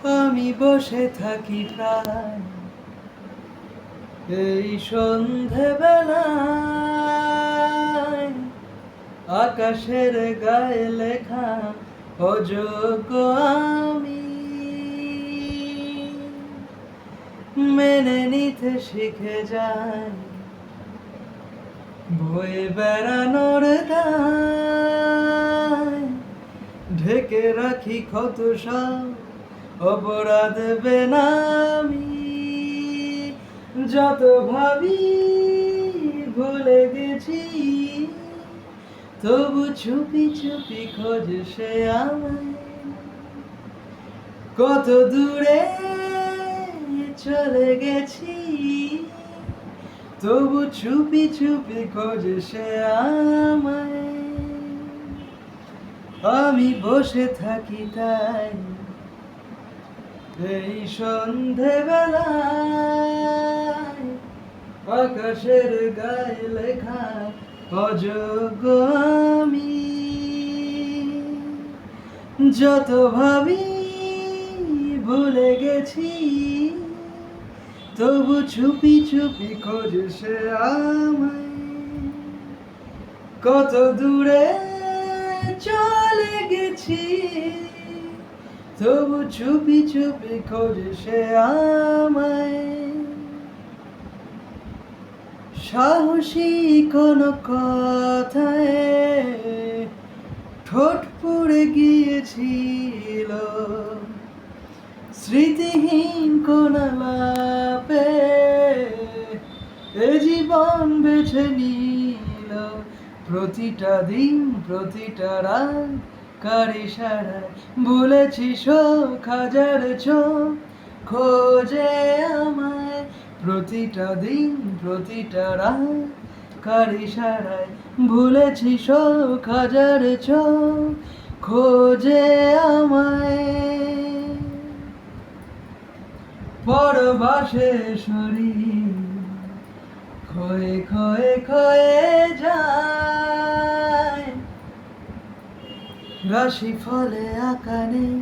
আমি বসে থাকি প্রায় এই সন্ধেবেলায়, আকাশের গায়ে লেখা অযোগ্য আমি মেনে নিতে শিখে যাই বয়ে বেড়ানোর দায়। ঢেকে রাখি ক্ষত সব অপরাধ বেনামি, যত ভাবি ভুলে গেছি তবু চুপি চুপি খোঁজে সে আমায়। কত দূরে চলে গেছি তবু চুপি চুপি খোঁজে সে আমায়। আমি বসে থাকি তাই এই সন্ধেবেলায়, আকাশের গায়ে লেখা অযোগ্য আমি। যত ভাবি ভুলে গেছি তবু চুপি চুপি খোঁজে সে আমায়। কত দূরে চলে গেছি তবু চুপি চুপি খোঁজে সে আমায়। সাহসী কোনো কথায় ঠোঁট পুড়ে গিয়েছিল, স্মৃতিহীন কোন আলাপে এ জীবন বেছে নিল। প্রতিটা দিন প্রতিটা রাত কারি সারায় ভুলেছি শোক হাজার চোখ খোঁজে আমায়। প্রতিটা দিন প্রতিটা রাত কারি সারায় ভুলেছি শোক হাজার চোখ খোঁজে আমায়। পরবাসে শরীর ক্ষয়ে ক্ষয়ে ক্ষয়ে যায়, রাশি ফলে আঁকা নেই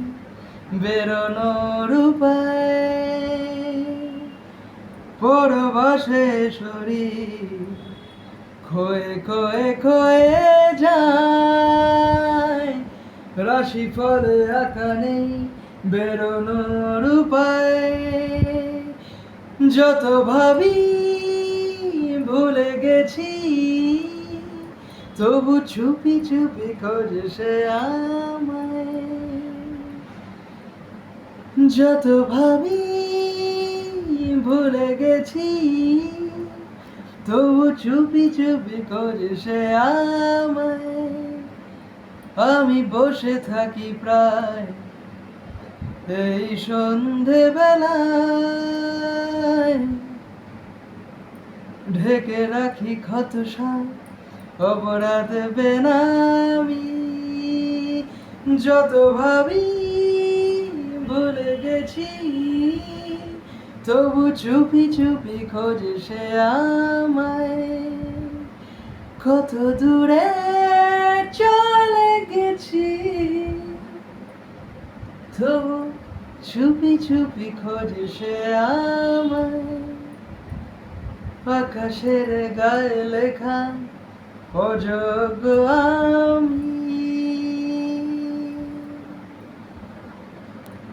বেরোনোর উপায়। পরবাসে শরীর ক্ষয়ে ক্ষয়ে ক্ষয়ে যায়, রাশি ফলে আঁকা নেই বেরোনোর উপায়। যত ভাবি ভুলে গেছি তবু চুপি চুপি খোঁজে সে আমায়। যত ভাবি ভুলে গেছি তবু চুপি চুপি খোঁজে সে আমায়। আমি বসে থাকি প্রায় এই সন্ধেবেলায়, ঢেকে রাখি ক্ষত সব অপরাধ বেনামি। যত ভাবি ভুলে গেছি তবু চুপি চুপি খোঁজে সে আমায়। কত দূরে চলে গেছি তবু চুপি চুপি খোঁজে সে আমায়। আকাশের গায়ে লেখা অযোগ্য আমি।